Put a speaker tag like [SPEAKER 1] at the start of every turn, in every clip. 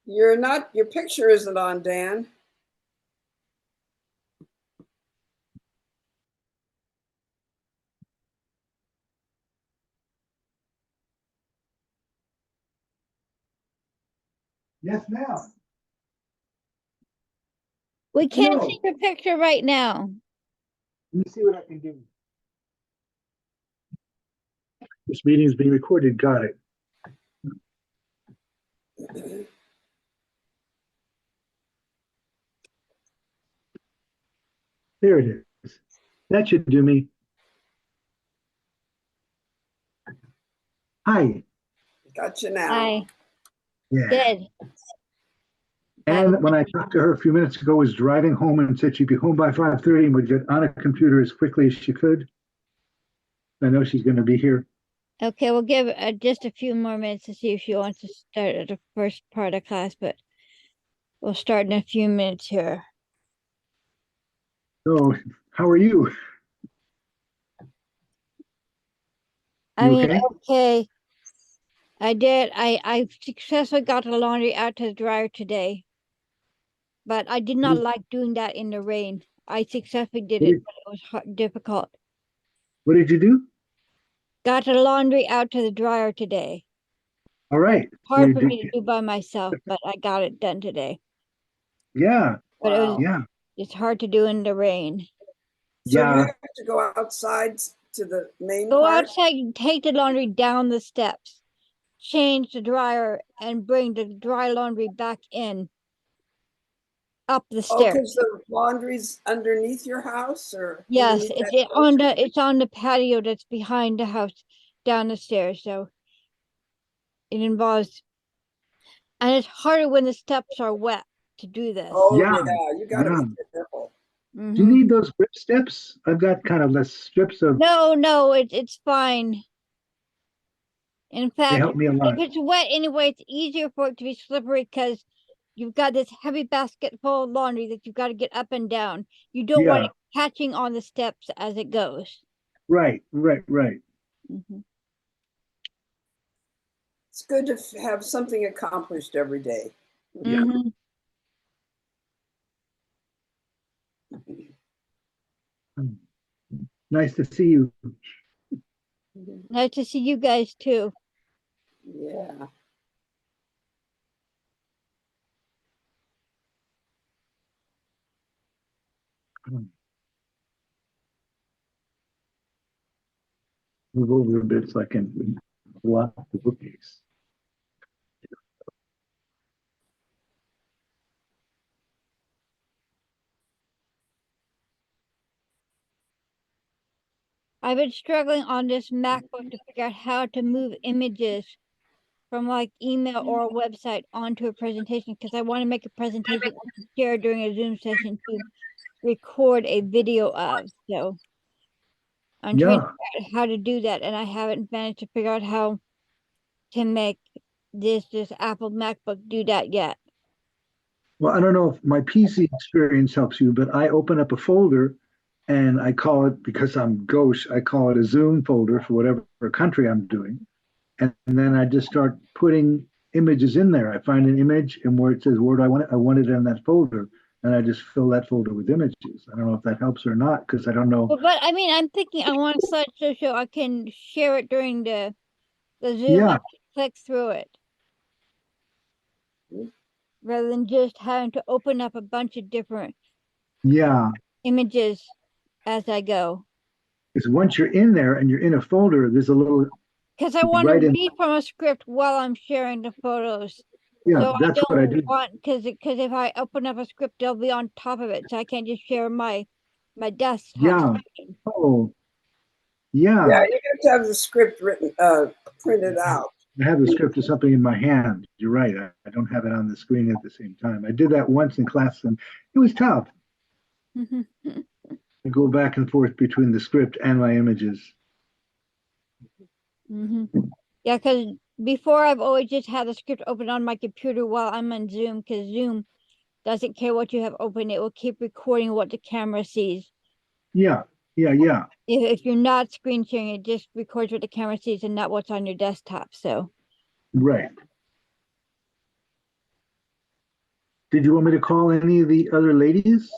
[SPEAKER 1] You're not, your picture isn't on, Dan.
[SPEAKER 2] Yes, ma'am.
[SPEAKER 3] We can't
[SPEAKER 2] No.
[SPEAKER 3] see your picture right now.
[SPEAKER 2] Let me see what I can do. This meeting is being recorded. Got it. There it is. That should do me. Hi.
[SPEAKER 1] Gotcha now.
[SPEAKER 3] Hi.
[SPEAKER 2] Yeah.
[SPEAKER 3] Good.
[SPEAKER 2] And when I talked to her a few minutes ago, was driving home and said she'd be home by 5:30 and would get on a computer as quickly as she could. I know she's going to be here.
[SPEAKER 3] Okay, we'll give just a few more minutes to see if she wants to start at the first part of class, but we'll start in a few minutes here.
[SPEAKER 2] So, how are you?
[SPEAKER 3] I mean,
[SPEAKER 2] okay?
[SPEAKER 3] okay. I successfully got the laundry out to the dryer today, but I did not like doing that in the rain. I successfully did it, but it was difficult.
[SPEAKER 2] What did you do?
[SPEAKER 3] Got the laundry out to the dryer today.
[SPEAKER 2] All right.
[SPEAKER 3] Hard for me to do by myself, but I got it done today.
[SPEAKER 2] Yeah.
[SPEAKER 3] But
[SPEAKER 1] Wow.
[SPEAKER 3] it's hard to do in the rain.
[SPEAKER 1] So
[SPEAKER 2] Yeah.
[SPEAKER 1] you have to go outside to the main
[SPEAKER 3] Go
[SPEAKER 1] part?
[SPEAKER 3] outside and take the laundry down the steps, change the dryer, and bring the dry laundry back in up the
[SPEAKER 1] Oh,
[SPEAKER 3] stairs.
[SPEAKER 1] because the laundry's underneath your house, or
[SPEAKER 3] Yes,
[SPEAKER 1] underneath
[SPEAKER 3] it's on the patio that's behind the house down the stairs. So it involves, and it's harder when the steps are wet to do this.
[SPEAKER 1] Oh
[SPEAKER 2] Yeah.
[SPEAKER 1] you got to be careful.
[SPEAKER 2] Do you need those grip steps? I've got kind of less strips of.
[SPEAKER 3] No, it's fine. In
[SPEAKER 2] They
[SPEAKER 3] fact,
[SPEAKER 2] help me a lot.
[SPEAKER 3] if it's wet anyway, it's easier for it to be slippery because you've got this heavy basket full of laundry that you've got to get up and down. You don't want it catching on the steps as it goes.
[SPEAKER 2] Right.
[SPEAKER 1] It's good to have something accomplished every day.
[SPEAKER 2] Yeah. Nice to see you.
[SPEAKER 3] Nice to see you guys too.
[SPEAKER 1] Yeah.
[SPEAKER 2] Move over a bit so I can block the bookcase.
[SPEAKER 3] I've been struggling on this MacBook to figure out how to move images from like email or a website onto a presentation because I want to make a presentation to share during a Zoom session to record a video of. So I'm trying to figure out how to do that, and I haven't managed to figure out how to make this Apple MacBook do that yet.
[SPEAKER 2] Well, I don't know if my PC experience helps you, but I open up a folder and I call it, because I'm gauche, I call it a Zoom folder for whatever country I'm doing. And then I just start putting images in there. I find an image, and where it says where do I want it, I want it in that folder. And I just fill that folder with images. I don't know if that helps or not, because I don't know.
[SPEAKER 3] But I mean, I'm thinking I want a slideshow so I can share it during the Zoom.
[SPEAKER 2] Yeah.
[SPEAKER 3] I can click through it rather than just having to open up a bunch of different images as I go.
[SPEAKER 2] Because once you're in there and you're in a folder, there's a little.
[SPEAKER 3] Because I want to read from a script while I'm sharing the photos.
[SPEAKER 2] Yeah,
[SPEAKER 3] so
[SPEAKER 2] that's what I do.
[SPEAKER 3] Because if I open up a script, they'll be on top of it, so I can't just share my desktop.
[SPEAKER 2] Yeah.
[SPEAKER 3] Screen.
[SPEAKER 2] Oh. Yeah.
[SPEAKER 1] Yeah, you have to have the script printed out.
[SPEAKER 2] I have the script of something in my hand. You're right. I don't have it on the screen at the same time. I did that once in class, and it was tough. I go back and forth between the script and my images.
[SPEAKER 3] Yeah, because before I've always just had the script open on my computer while I'm on Zoom, because Zoom doesn't care what you have open. It will keep recording what the camera sees.
[SPEAKER 2] Yeah.
[SPEAKER 3] If you're not screen sharing, it just records what the camera sees and not what's on your desktop. So.
[SPEAKER 2] Right. Did you want me to call any of the other ladies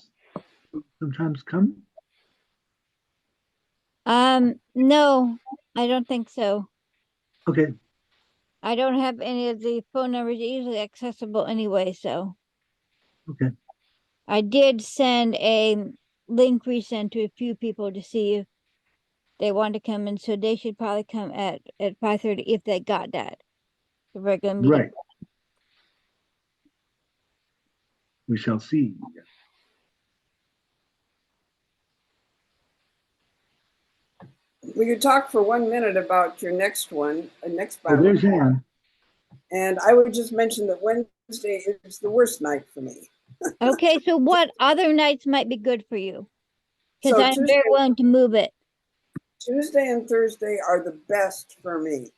[SPEAKER 2] who sometimes come?
[SPEAKER 3] No, I don't think so.
[SPEAKER 2] Okay,
[SPEAKER 3] I don't have any of the phone numbers easily accessible anyway, so.
[SPEAKER 2] okay.
[SPEAKER 3] I did send a link resend to a few people to see if they want to come in, so they should probably come at 5:30 if they got that. The regular meeting.
[SPEAKER 2] Right. We shall see.
[SPEAKER 1] We could talk for 1 minute about your next one, next
[SPEAKER 2] Oh,
[SPEAKER 1] Bible.
[SPEAKER 2] there's Ann.
[SPEAKER 1] And I would just mention that Wednesday is the worst night for me.
[SPEAKER 3] Okay, so what other nights might be good for you? Because
[SPEAKER 1] So
[SPEAKER 3] I'm very willing to move it.
[SPEAKER 1] Tuesday and Thursday are the best for me.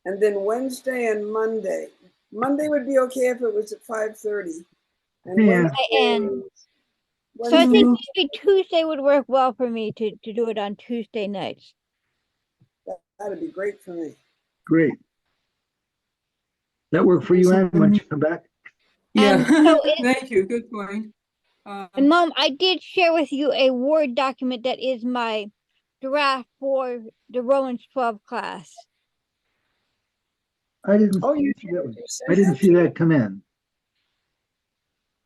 [SPEAKER 1] And then Wednesday and Monday. Monday would be okay if it was at 5:30. And
[SPEAKER 2] Yeah.
[SPEAKER 3] And so I
[SPEAKER 1] Wednesday,
[SPEAKER 3] think maybe Tuesday would work well for me to do it on Tuesday nights.
[SPEAKER 1] that'd be great for me.
[SPEAKER 2] Great. That work for you, Ann? Why don't you come back?
[SPEAKER 4] Yeah,
[SPEAKER 3] so
[SPEAKER 4] thank you. Good point.
[SPEAKER 3] And Mom, I did share with you a Word document that is my draft for the Romans 12 class.
[SPEAKER 2] I didn't.
[SPEAKER 1] Oh, you
[SPEAKER 2] see that one.
[SPEAKER 1] sent
[SPEAKER 2] I didn't
[SPEAKER 1] that
[SPEAKER 2] see
[SPEAKER 1] to
[SPEAKER 2] that come in.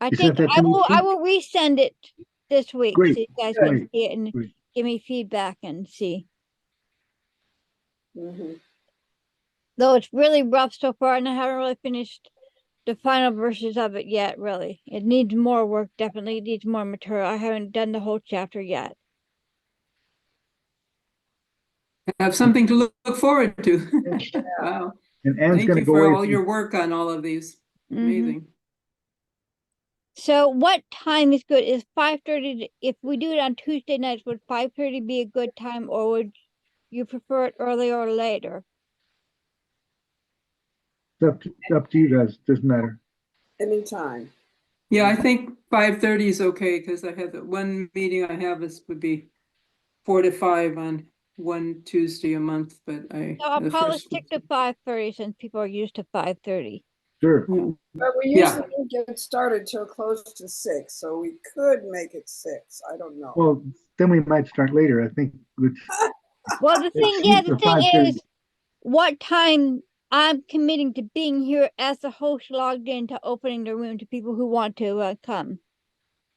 [SPEAKER 3] I
[SPEAKER 2] You
[SPEAKER 3] think
[SPEAKER 2] sent that to me,
[SPEAKER 3] I
[SPEAKER 2] too?
[SPEAKER 3] will resend it this week
[SPEAKER 2] Great,
[SPEAKER 3] so you guys
[SPEAKER 1] Good.
[SPEAKER 3] can
[SPEAKER 2] great,
[SPEAKER 3] see it and
[SPEAKER 2] great.
[SPEAKER 3] give me feedback and see.
[SPEAKER 1] Mhm.
[SPEAKER 3] Though it's really rough so far, and I haven't really finished the final verses of it yet, really. It needs more work, definitely. It needs more material. I haven't done the whole chapter yet.
[SPEAKER 4] Have something to look forward to.
[SPEAKER 2] Yeah.
[SPEAKER 4] Wow.
[SPEAKER 2] And Ann's
[SPEAKER 4] Thank
[SPEAKER 2] gonna
[SPEAKER 4] you
[SPEAKER 2] go
[SPEAKER 4] for
[SPEAKER 2] away
[SPEAKER 4] all
[SPEAKER 2] from,
[SPEAKER 4] your work on all of these. Amazing.
[SPEAKER 3] So what time is good? Is 5:30? If we do it on Tuesday nights, would 5:30 be a good time, or would you prefer it earlier or later?
[SPEAKER 2] it's up to you guys, doesn't matter.
[SPEAKER 1] Anytime.
[SPEAKER 4] Yeah, I think 5:30 is okay because I have the one meeting I have would be 4 to 5 on one Tuesday a month, but
[SPEAKER 3] So I'll
[SPEAKER 4] the
[SPEAKER 3] probably
[SPEAKER 4] first
[SPEAKER 3] stick to 5:30 since people are used to 5:30.
[SPEAKER 2] Sure.
[SPEAKER 1] But we
[SPEAKER 4] Yeah.
[SPEAKER 1] usually don't get started till close to 6, so we could make it 6. I don't know.
[SPEAKER 2] Well, then we might start later, I think.
[SPEAKER 3] Well, the
[SPEAKER 2] For
[SPEAKER 3] thing
[SPEAKER 2] 5:30.
[SPEAKER 3] is, what time I'm committing to being here as the host logged in to opening the room to people who want to come.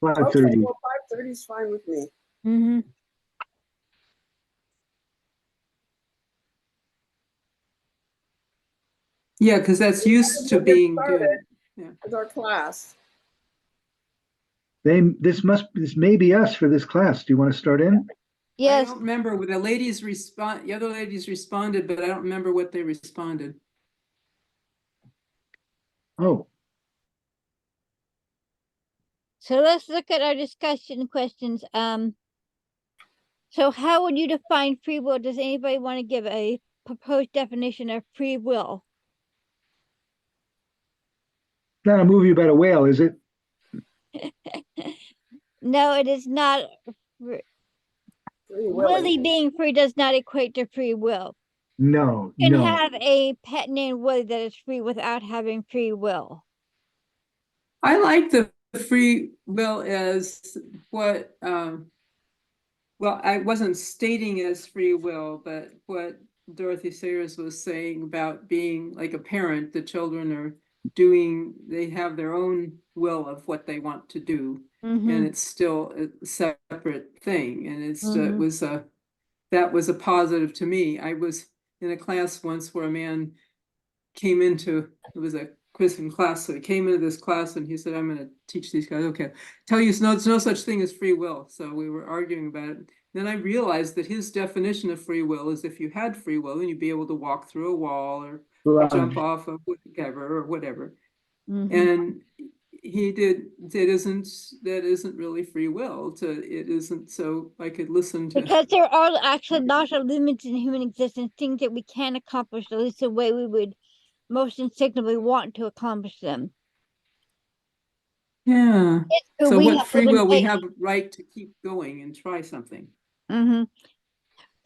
[SPEAKER 2] 5:30.
[SPEAKER 1] Okay, well, 5:30 is fine with me.
[SPEAKER 3] Mm-hmm.
[SPEAKER 4] Yeah, because that's used to
[SPEAKER 1] We'll get
[SPEAKER 4] being
[SPEAKER 1] started
[SPEAKER 4] good. Yeah.
[SPEAKER 1] with our class.
[SPEAKER 2] This may be us for this class. Do you want to start in?
[SPEAKER 4] I
[SPEAKER 3] Yes.
[SPEAKER 4] don't remember the other ladies responded, but I don't remember what they responded.
[SPEAKER 2] Oh,
[SPEAKER 3] So let's look at our discussion questions. So how would you define free will? Does anybody want to give a proposed definition of free will?
[SPEAKER 2] not a movie about a whale, is it?
[SPEAKER 3] No, it is not.
[SPEAKER 1] Free
[SPEAKER 3] Willie being free does not equate to free will.
[SPEAKER 2] No,
[SPEAKER 3] You can
[SPEAKER 2] no.
[SPEAKER 3] have a pet named Willie that is free without having free will.
[SPEAKER 4] I like the free will as what, well, I wasn't stating as free will, but what Dorothy Sayers was saying about being like a parent, the children are they have their own will of what they want to do. And it's still a separate thing. And that was a positive to me. I was in a class once where a man it was a Christian class, so he came into this class and he said, I'm going to teach these guys. Okay, tell you, there's no such thing as free will. So we were arguing about it. Then I realized that his definition of free will is if you had free will and you'd be able to walk through a wall or jump off of whatever. And that isn't really free will. It isn't, so I could listen to.
[SPEAKER 3] Because there are actually lots of limits in human existence, things that we can't accomplish, at least the way we would most instinctively want to accomplish them.
[SPEAKER 4] Yeah. So
[SPEAKER 3] We
[SPEAKER 4] what
[SPEAKER 3] have
[SPEAKER 4] free will? We
[SPEAKER 3] limitations.
[SPEAKER 4] have a right to keep going and try something.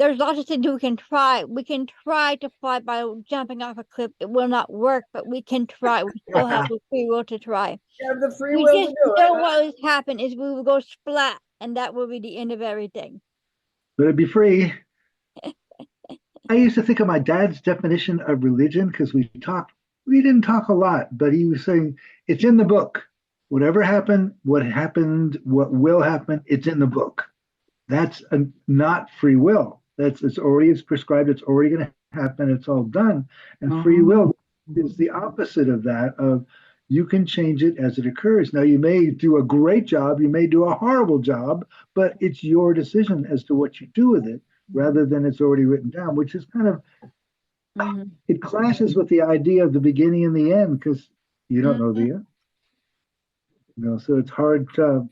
[SPEAKER 3] there's lots of things we can try. We can try to fly by jumping off a cliff. It will not work, but we can try. We still have the free will to try.
[SPEAKER 1] You have the free
[SPEAKER 3] We
[SPEAKER 1] will to
[SPEAKER 3] just
[SPEAKER 1] do
[SPEAKER 3] know
[SPEAKER 1] it.
[SPEAKER 3] what will happen is we will go splat, and that will be the end of everything.
[SPEAKER 2] But it'd be free. I used to think of my dad's definition of religion because we didn't talk a lot, but he was saying it's in the book. Whatever happened, what happened, what will happen, it's in the book. That's not free will. It's prescribed, it's already going to happen, it's all done. And free will is the opposite of that, of you can change it as it occurs. Now you may do a great job, you may do a horrible job, but it's your decision as to what you do with it rather than it's already written down, which is kind of it clashes with the idea of the beginning and the end because you don't know the end. So it's hard to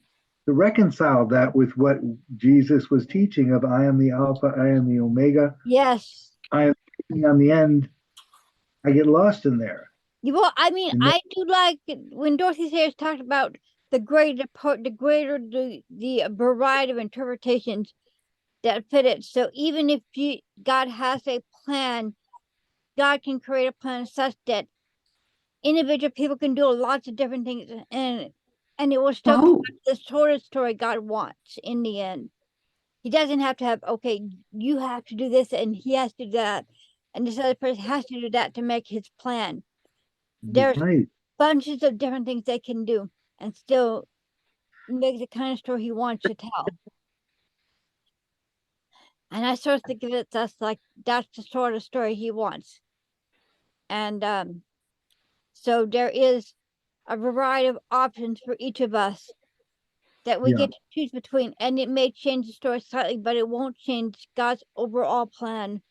[SPEAKER 2] reconcile that with what Jesus was teaching of I am the Alpha, I am the Omega.
[SPEAKER 3] Yes.
[SPEAKER 2] I am the end. I get lost in there.
[SPEAKER 3] Well, I mean, I do like when Dorothy Sayers talked about the greater the variety of interpretations that fit it. So even if God has a plan, God can create a plan such that individual people can do lots of different things, and it will still come to the sort of story God wants in the end. He doesn't have to have, okay, you have to do this and he has to do that, and this other person has to do that to make his plan. There's bunches of different things they can do and still make the kind of story he wants to tell. And I sort of think of it as like that's the sort of story he wants. And so there is a variety of options for each of us that we get to choose between, and it may change the story slightly, but it won't change God's overall plan.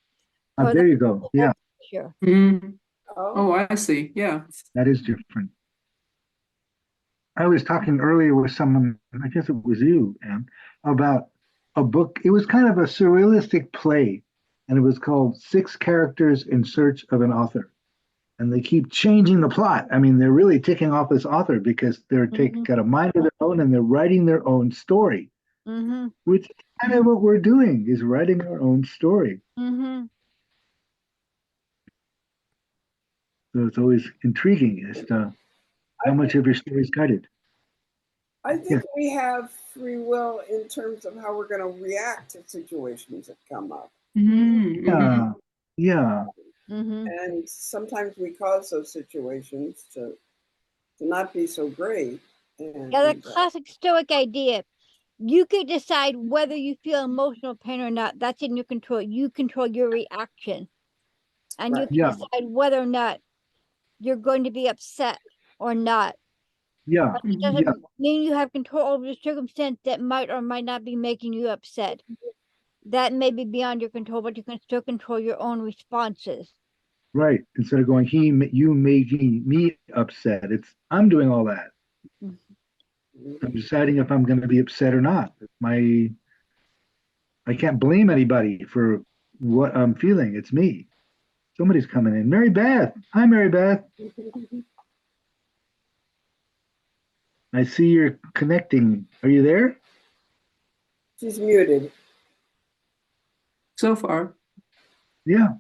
[SPEAKER 2] There you go. Yeah.
[SPEAKER 3] Sure.
[SPEAKER 4] Oh, I see. Yeah.
[SPEAKER 2] That is different. I was talking earlier with someone, I guess it was you, Anne, about a book. It was kind of a surrealistic play, and it was called Six Characters in Search of an Author. And they keep changing the plot. I mean, they're really ticking off this author because they're got a mind of their own and they're writing their own story, which is kind of what we're doing, is writing our own story. So it's always intriguing as to how much of your story is guided.
[SPEAKER 1] I think we have free will in terms of how we're going to react to situations that come up.
[SPEAKER 2] Yeah.
[SPEAKER 1] And sometimes we cause those situations to not be so great.
[SPEAKER 3] The classic Stoic idea. You could decide whether you feel emotional pain or not. That's in your control. You control your reaction. And you can decide whether or not you're going to be upset or not. But it doesn't mean you have control over the circumstance that might or might not be making you upset. That may be beyond your control, but you can still control your own responses.
[SPEAKER 2] Right. Instead of going, you making me upset. I'm doing all that. I'm deciding if I'm going to be upset or not. I can't blame anybody for what I'm feeling. It's me. Somebody's coming in. Mary Beth. Hi, Mary Beth. I see you're connecting. Are you there?
[SPEAKER 1] She's muted.
[SPEAKER 4] So far.
[SPEAKER 2] Yeah.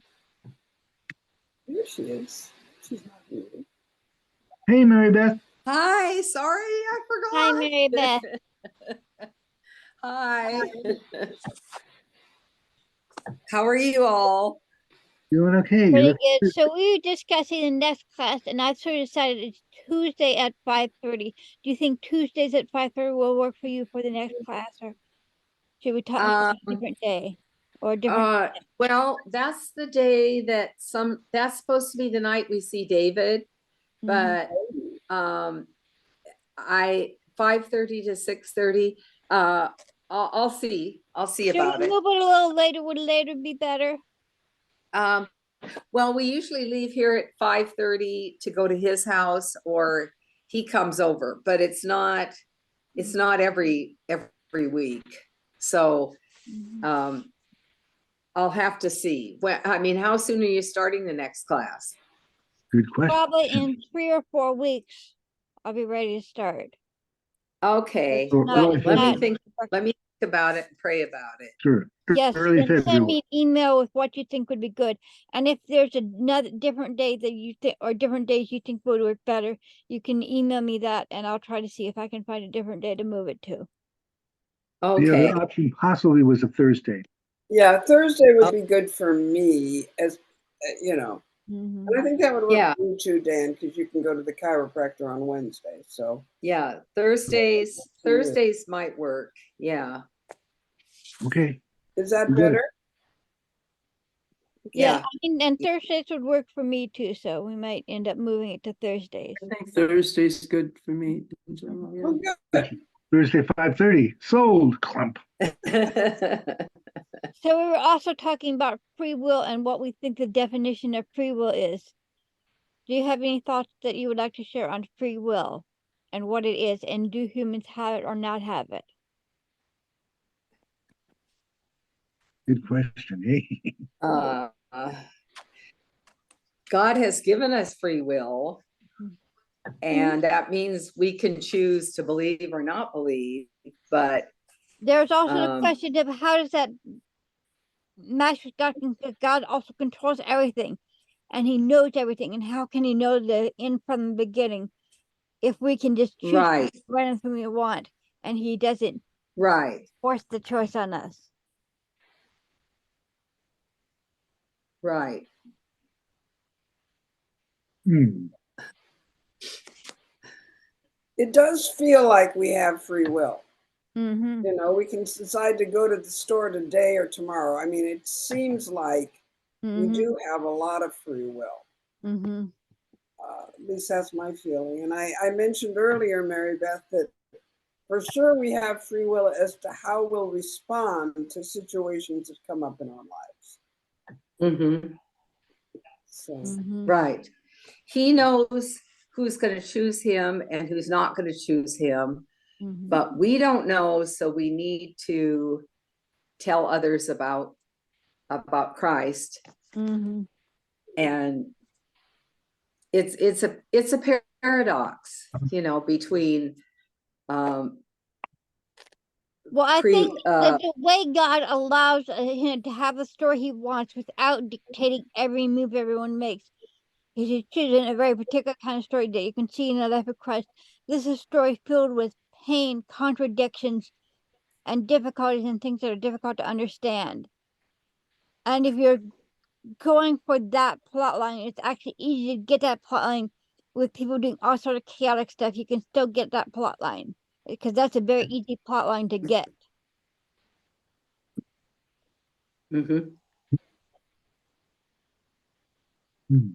[SPEAKER 1] Here she is. She's not muted.
[SPEAKER 2] Hey, Mary Beth.
[SPEAKER 5] Hi, sorry, I forgot.
[SPEAKER 3] Hi, Mary Beth.
[SPEAKER 5] Hi. How are you all?
[SPEAKER 2] Doing okay.
[SPEAKER 3] Pretty good. So we were discussing the next class, and I sort of decided it's Tuesday at 5:30. Do you think Tuesdays at 5:30 will work for you for the next class, or should we talk about a different day or a different?
[SPEAKER 5] Well, that's the day that that's supposed to be the night we see David, but 5:30 to 6:30. I'll see about it.
[SPEAKER 3] Move it a little later. Would later be better?
[SPEAKER 5] Well, we usually leave here at 5:30 to go to his house, or he comes over, but it's not every week. So I'll have to see. I mean, how soon are you starting the next class?
[SPEAKER 2] Good question.
[SPEAKER 3] Probably in 3 or 4 weeks. I'll be ready to start.
[SPEAKER 5] Okay.
[SPEAKER 2] Let
[SPEAKER 5] me think about it and pray about it.
[SPEAKER 2] Sure.
[SPEAKER 3] Yes,
[SPEAKER 2] Early
[SPEAKER 3] then send
[SPEAKER 2] February.
[SPEAKER 3] me an email with what you think would be good. And if there's another different day that you think, or different days you think would work better, you can email me that and I'll try to see if I can find a different day to move it to.
[SPEAKER 2] The
[SPEAKER 5] Okay.
[SPEAKER 2] other option possibly was a Thursday.
[SPEAKER 1] Yeah, Thursday would be good for me, as you know.
[SPEAKER 3] Mhm.
[SPEAKER 1] And I think that would work
[SPEAKER 5] Yeah.
[SPEAKER 1] for you too, Dan, because you can go to the chiropractor on Wednesday. So
[SPEAKER 5] Yeah, Thursdays might work. Yeah.
[SPEAKER 2] Okay.
[SPEAKER 1] is that
[SPEAKER 2] Good.
[SPEAKER 1] better?
[SPEAKER 3] Yeah,
[SPEAKER 5] Yeah.
[SPEAKER 3] I mean, and Thursdays would work for me too, so we might end up moving it to Thursdays.
[SPEAKER 4] I think Thursday's good for me in general, yeah.
[SPEAKER 1] Oh, good.
[SPEAKER 2] Thursday, 5:30. Sold. Clump.
[SPEAKER 3] So we were also talking about free will and what we think the definition of free will is. Do you have any thoughts that you would like to share on free will and what it is, and do humans have it or not have it?
[SPEAKER 2] Good question. Hey.
[SPEAKER 5] uh, God has given us free will, and that means we can choose to believe or not believe. But
[SPEAKER 3] There's also the
[SPEAKER 5] Um,
[SPEAKER 3] question of how does that match with God, because God also controls everything and he knows everything, and how can he know the end from the beginning if we can just choose
[SPEAKER 5] right,
[SPEAKER 3] anything we want and he doesn't
[SPEAKER 5] right,
[SPEAKER 3] force the choice on us?
[SPEAKER 5] right.
[SPEAKER 2] Hmm.
[SPEAKER 1] It does feel like we have free will.
[SPEAKER 3] Mm-hmm.
[SPEAKER 1] You know, we can decide to go to the store today or tomorrow. I mean, it seems like we do have a lot of free will.
[SPEAKER 3] Mm-hmm.
[SPEAKER 1] At least that's my feeling. And I mentioned earlier, Mary Beth, that for sure we have free will as to how we'll respond to situations that come up in our lives.
[SPEAKER 5] Mm-hmm.
[SPEAKER 1] So,
[SPEAKER 3] Mm-hmm.
[SPEAKER 5] Right. He knows who's going to choose him and who's not going to choose him,
[SPEAKER 3] Mm-hmm.
[SPEAKER 5] but we don't know, so we need to tell others about Christ.
[SPEAKER 3] Mm-hmm.
[SPEAKER 5] And it's a paradox, you know, between
[SPEAKER 3] Well, I think that the way God allows him to have the story he wants without dictating every move everyone makes is he's choosing a very particular kind of story that you can see in the life of Christ. This is a story filled with pain, contradictions, and difficulties and things that are difficult to understand. And if you're going for that plot line, it's actually easy to get that plot line with people doing all sort of chaotic stuff. You can still get that plot line because that's a very easy plot line to get.
[SPEAKER 5] mm-hmm.
[SPEAKER 2] Hmm.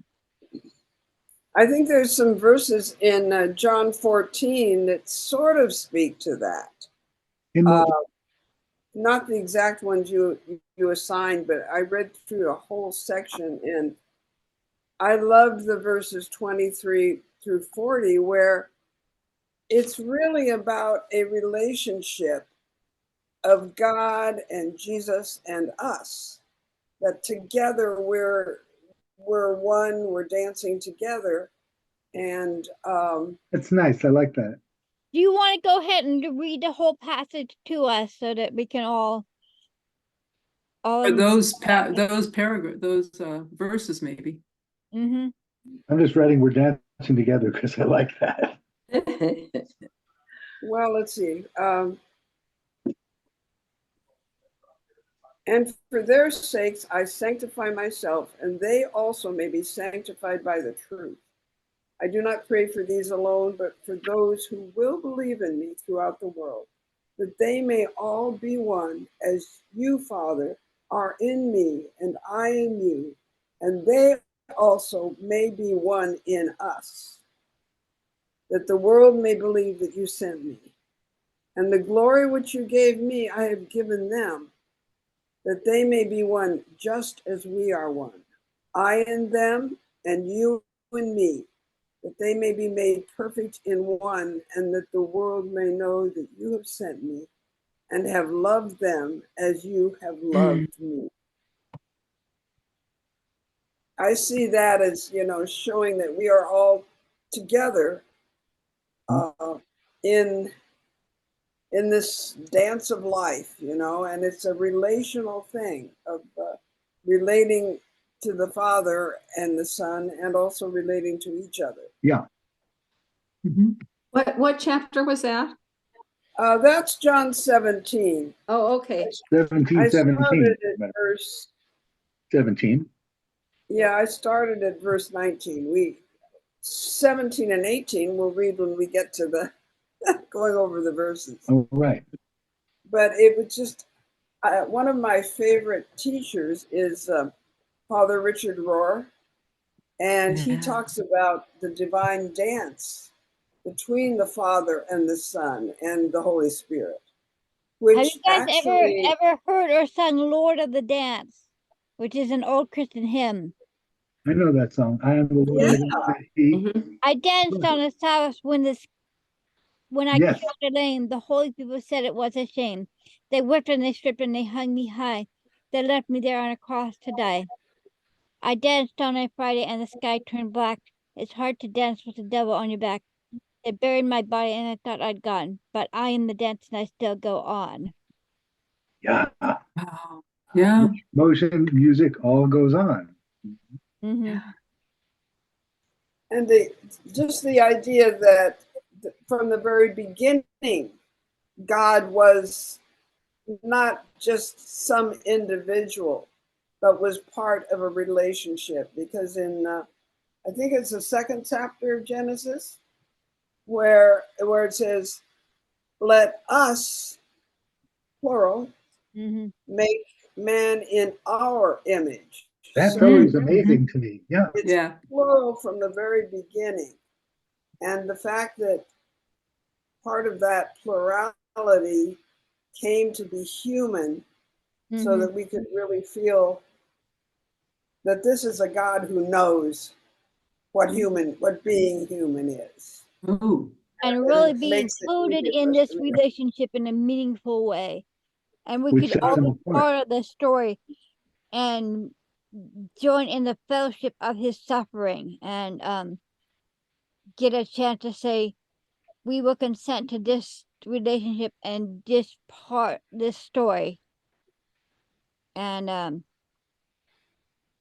[SPEAKER 1] I think there's some verses in John 14 that sort of speak to that.
[SPEAKER 2] In what?
[SPEAKER 1] Not the exact ones you assigned, but I read through a whole section and I loved the verses 23 through 40 where it's really about a relationship of God and Jesus and us, that together we're one, we're dancing together. And
[SPEAKER 2] That's nice. I like that.
[SPEAKER 3] Do you want to go ahead and read the whole passage to us so that we can all
[SPEAKER 4] Or those paragraph, those verses maybe.
[SPEAKER 3] Mm-hmm.
[SPEAKER 2] I'm just writing we're dancing together because I like that.
[SPEAKER 1] well, let's see. And for their sakes I sanctify myself, and they also may be sanctified by the truth. I do not pray for these alone, but for those who will believe in me throughout the world, that they may all be one, as you, Father, are in me and I in you, and they also may be one in us, that the world may believe that you sent me. And the glory which you gave me, I have given them, that they may be one just as we are one. I in them, and you in me, that they may be made perfect in one, and that the world may know that you have sent me and have loved them as you have loved me. I see that as, showing that we are all together in in this dance of life, and it's a relational thing of relating to the Father and the Son, and also relating to each other.
[SPEAKER 2] Yeah.
[SPEAKER 4] Mhm. What chapter was that?
[SPEAKER 1] That's John 17.
[SPEAKER 5] Oh, okay.
[SPEAKER 2] 17,
[SPEAKER 1] I
[SPEAKER 2] 17.
[SPEAKER 1] started at verse
[SPEAKER 2] 17.
[SPEAKER 1] Yeah, I started at verse 19. 17 and 18 we'll read when we get to the going over the verses.
[SPEAKER 2] Oh, right.
[SPEAKER 1] But it was just one of my favorite teachers is Father Richard Rohr, and he talks about the divine dance between the Father and the Son and the Holy Spirit,
[SPEAKER 3] Have
[SPEAKER 1] which
[SPEAKER 3] you guys
[SPEAKER 1] actually
[SPEAKER 3] ever heard or sung Lord of the Dance, which is an old Christian hymn?
[SPEAKER 2] I know that song. I am the Lord.
[SPEAKER 1] Yeah.
[SPEAKER 5] Mhm.
[SPEAKER 3] I danced on the Sabbath when I
[SPEAKER 2] Yes.
[SPEAKER 3] killed a lame. The holy people said it was a shame. They whipped and they stripped and they hung me high. They left me there on a cross to die. I danced on a Friday and the sky turned black. It's hard to dance with the devil on your back. They buried my body and I thought I'd gone, but I am the dance and I still go on.
[SPEAKER 2] Yeah.
[SPEAKER 4] Wow. Yeah.
[SPEAKER 2] Motion, music, all goes on.
[SPEAKER 3] Mm-hmm.
[SPEAKER 1] And just the idea that from the very beginning, God was not just some individual, but was part of a relationship. Because in, I think it's the second chapter of Genesis, where it says, "Let us, plural,
[SPEAKER 3] Mm-hmm.
[SPEAKER 1] make man in our image."
[SPEAKER 2] That's
[SPEAKER 1] So
[SPEAKER 2] always
[SPEAKER 4] Mhm.
[SPEAKER 2] amazing to me. Yeah.
[SPEAKER 1] it's
[SPEAKER 4] Yeah.
[SPEAKER 1] plural from the very beginning. And the fact that part of that plurality came to be human so
[SPEAKER 3] Mm-hmm.
[SPEAKER 1] that we could really feel that this is a God who knows what being human is.
[SPEAKER 4] Ooh.
[SPEAKER 3] And
[SPEAKER 1] And
[SPEAKER 3] really
[SPEAKER 1] it
[SPEAKER 3] be
[SPEAKER 1] makes it
[SPEAKER 3] included
[SPEAKER 1] easier for
[SPEAKER 3] in
[SPEAKER 1] us
[SPEAKER 3] this
[SPEAKER 1] to know.
[SPEAKER 3] relationship in a meaningful way. And we
[SPEAKER 2] Which
[SPEAKER 3] could
[SPEAKER 2] sets
[SPEAKER 3] all
[SPEAKER 2] them
[SPEAKER 3] be
[SPEAKER 2] apart.
[SPEAKER 3] part of the story and join in the fellowship of his suffering and get a chance to say, we will consent to this relationship and this story. And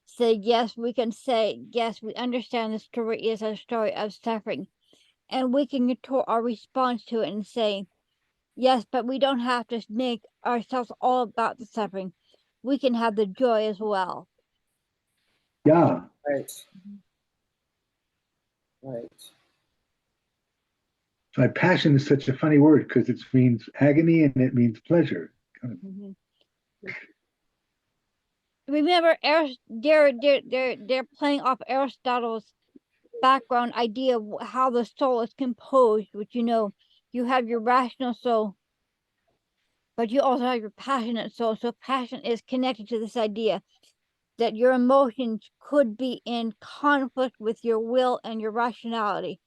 [SPEAKER 3] say, yes, we can say, yes, we understand the story is a story of suffering. And we can control our response to it and say, yes, but we don't have to make ourselves all about the suffering. We can have the joy as well.
[SPEAKER 2] Yeah.
[SPEAKER 1] Right. Right.
[SPEAKER 2] So passion is such a funny word because it means agony and it means pleasure.
[SPEAKER 3] Mm-hmm. Remember, they're playing off Aristotle's background idea of how the soul is composed, which you have your rational soul, but you also have your passionate soul. So passion is connected to this idea that your emotions could be in conflict with your will and your rationality.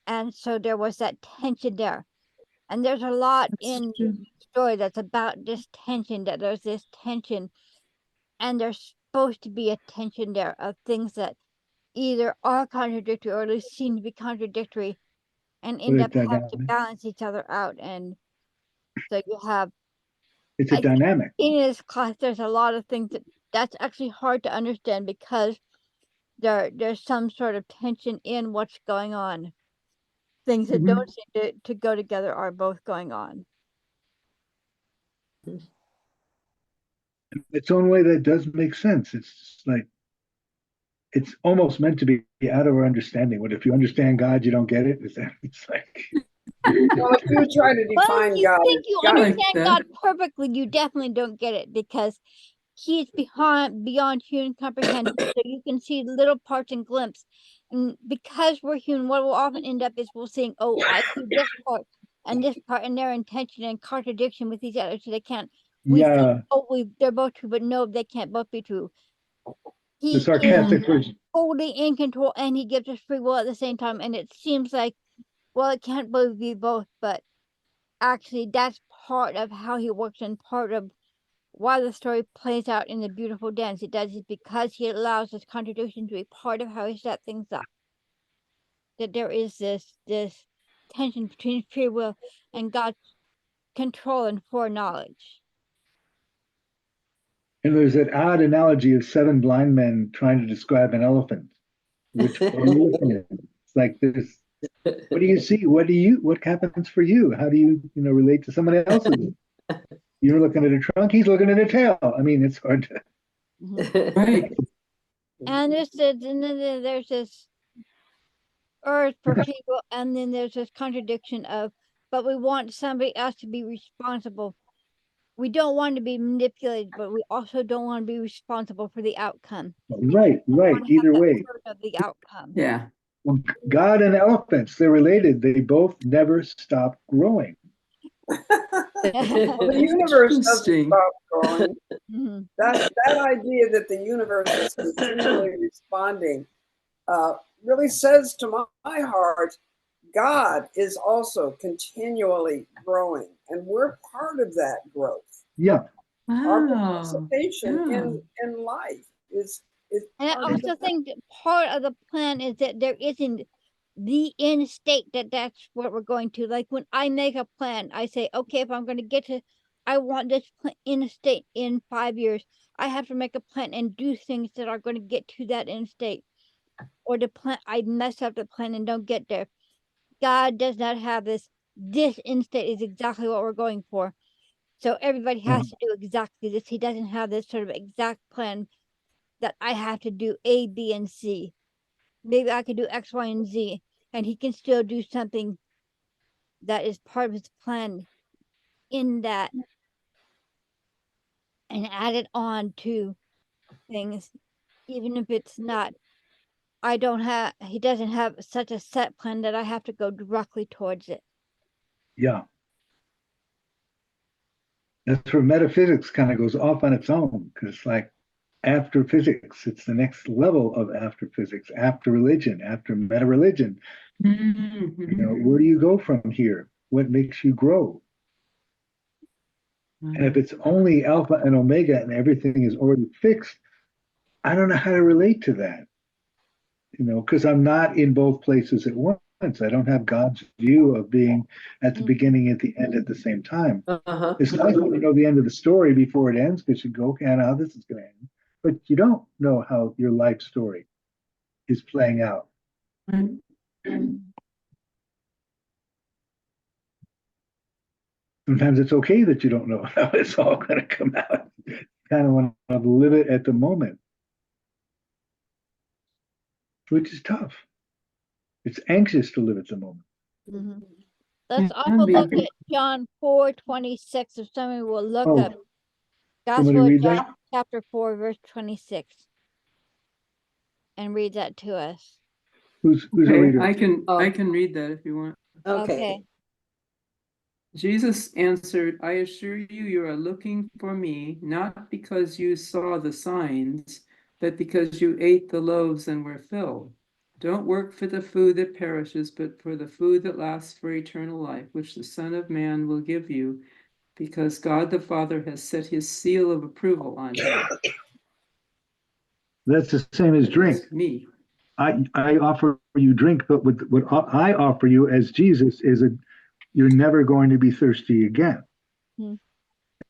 [SPEAKER 3] And so there was that tension there. And there's a lot in the story that's about this tension, that there's this tension, and there's supposed to be a tension there of things that either are contradictory or at least seem to be contradictory and
[SPEAKER 2] But
[SPEAKER 3] end up having to balance each other out. And so you have,
[SPEAKER 2] it's a
[SPEAKER 3] I think
[SPEAKER 2] dynamic.
[SPEAKER 3] in this class, there's a lot of things that's actually hard to understand because there's some sort of tension in what's going on. Things that don't seem to go together are both going on.
[SPEAKER 2] Its own way that does make sense. It's just like it's almost meant to be out of our understanding. What if you understand God, you don't get it? It's like
[SPEAKER 1] Well, if you try to
[SPEAKER 3] Well,
[SPEAKER 1] define
[SPEAKER 3] if you
[SPEAKER 1] God,
[SPEAKER 3] think you
[SPEAKER 1] God,
[SPEAKER 3] understand God perfectly, you definitely don't get it because he's beyond human comprehension. So you can see little parts and glimpses. And because we're human, what we'll often end up is we'll saying, oh, I see this part, and their intention and contradiction with each other. So they can't, we think,
[SPEAKER 2] yeah,
[SPEAKER 3] they're both true, but no, they can't both be true.
[SPEAKER 2] the
[SPEAKER 3] He is
[SPEAKER 2] sarcastic version.
[SPEAKER 3] totally in control and he gives us free will at the same time. And it seems like, well, it can't both be both, but actually that's part of how he works and part of why the story plays out in the beautiful dance it does is because he allows this contradiction to be part of how he set things up. That there is this tension between free will and God's control and foreknowledge.
[SPEAKER 2] And there's that odd analogy of 7 blind men trying to describe an elephant. Which one are you looking at? It's like this. What do you see? What happens for you? How do you relate to somebody else's? You're looking at a trunk, he's looking at a tail. I mean, it's hard to.
[SPEAKER 4] Right.
[SPEAKER 3] And there's this earth for people, and then there's this contradiction of, but we want somebody else to be responsible. We don't want to be manipulated, but we also don't want to be responsible for the outcome.
[SPEAKER 2] Right. Either way.
[SPEAKER 3] Of the outcome.
[SPEAKER 4] Yeah.
[SPEAKER 2] Well, God and elephants, they're related. They both never stop growing.
[SPEAKER 1] The universe doesn't
[SPEAKER 4] Interesting.
[SPEAKER 1] stop growing.
[SPEAKER 3] Mhm.
[SPEAKER 1] That idea that the universe is continually responding really says to my heart, God is also continually growing, and we're part of that growth.
[SPEAKER 2] Yeah.
[SPEAKER 1] Our
[SPEAKER 4] Wow.
[SPEAKER 1] participation
[SPEAKER 4] Yeah.
[SPEAKER 1] in life is
[SPEAKER 3] And I
[SPEAKER 1] part of
[SPEAKER 3] also
[SPEAKER 1] the
[SPEAKER 3] think that part of the plan is that there isn't the end state that's what we're going to. Like when I make a plan, I say, okay, if I'm going to get to, I want this end state in 5 years, I have to make a plan and do things that are going to get to that end state. Or the plan, I mess up the plan and don't get there. God does not have this. This end state is exactly what we're going for. So everybody has to do exactly this. He doesn't have this sort of exact plan that I have to do A, B, and C. Maybe I could do X, Y, and Z, and he can still do something that is part of his plan in that and add it on to things, even if it's not. He doesn't have such a set plan that I have to go directly towards it.
[SPEAKER 2] Yeah. That's where metaphysics kind of goes off on its own, because like after physics, it's the next level of after physics, after religion, after meta religion. Where do you go from here? What makes you grow? And if it's only alpha and omega and everything is already fixed, I don't know how to relate to that. Because I'm not in both places at once. I don't have God's view of being at the beginning, at the end, at the same time.
[SPEAKER 5] Uh-huh.
[SPEAKER 2] It's nice when you know the end of the story before it ends, because you go, okay, I know how this is going to end. But you don't know how your life story is playing out. Sometimes it's okay that you don't know how it's all going to come out. Kind of want to live it at the moment, which is tough. It's anxious to live at the moment.
[SPEAKER 3] Let's also look at John 4:26. If somebody will look up Gospel of John, chapter 4, verse 26, and read that to us.
[SPEAKER 2] Who's a reader?
[SPEAKER 4] I can read that if you want.
[SPEAKER 5] Okay.
[SPEAKER 4] Jesus answered, I assure you, you are looking for me, not because you saw the signs, but because you ate the loaves and were filled. Don't work for the food that perishes, but for the food that lasts for eternal life, which the Son of Man will give you, because God the Father has set his seal of approval on you.
[SPEAKER 2] That's the same as drink.
[SPEAKER 4] Me.
[SPEAKER 2] I offer you drink, but what I offer you as Jesus is you're never going to be thirsty again. And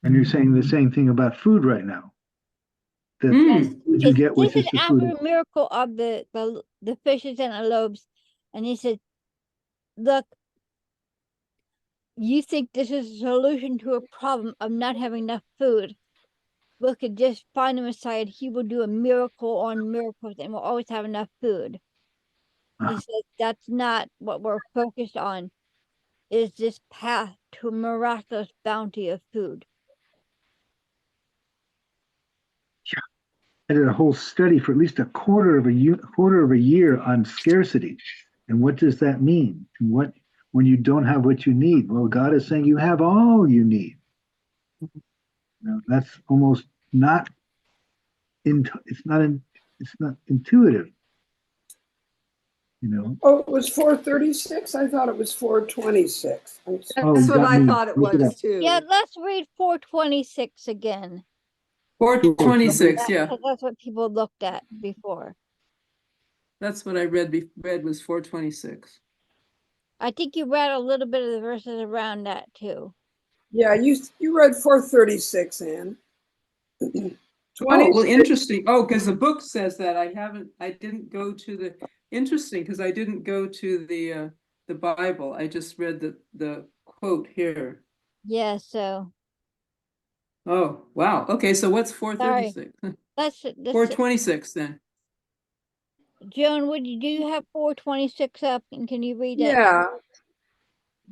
[SPEAKER 2] you're saying the same thing about food right now. That you get
[SPEAKER 3] this is
[SPEAKER 2] the
[SPEAKER 3] after
[SPEAKER 2] food.
[SPEAKER 3] the miracle of the fishes and the loaves, and he said, look, you think this is a solution to a problem of not having enough food. Look, at just find the Messiah, he will do a miracle on miracles, and we'll always have enough food. He said that's not what we're focused on, is this path to a miraculous bounty of food.
[SPEAKER 2] I did a whole study for at least a quarter of a year on scarcity, and what does that mean? And when you don't have what you need? Well, God is saying you have all you need. That's almost not it's not intuitive.
[SPEAKER 1] Oh, it was 436. I thought it was 426.
[SPEAKER 5] That's what I thought it was too.
[SPEAKER 3] Yeah, let's read 426 again.
[SPEAKER 4] 426, yeah.
[SPEAKER 3] That's what people looked at before.
[SPEAKER 4] That's what I read was 426.
[SPEAKER 3] I think you read a little bit of the verses around that too.
[SPEAKER 1] Yeah, you read 436, Anne. 20.
[SPEAKER 4] Oh, well, interesting. Oh, because the book says that. I didn't go to the, interesting, because I didn't go to the Bible. I just read the quote here.
[SPEAKER 3] Yeah, so
[SPEAKER 4] Oh, wow. Okay, so what's
[SPEAKER 3] sorry.
[SPEAKER 4] 436?
[SPEAKER 3] That's
[SPEAKER 4] 426 then.
[SPEAKER 3] Joan, do you have 426 up, and can you read that?
[SPEAKER 1] Yeah.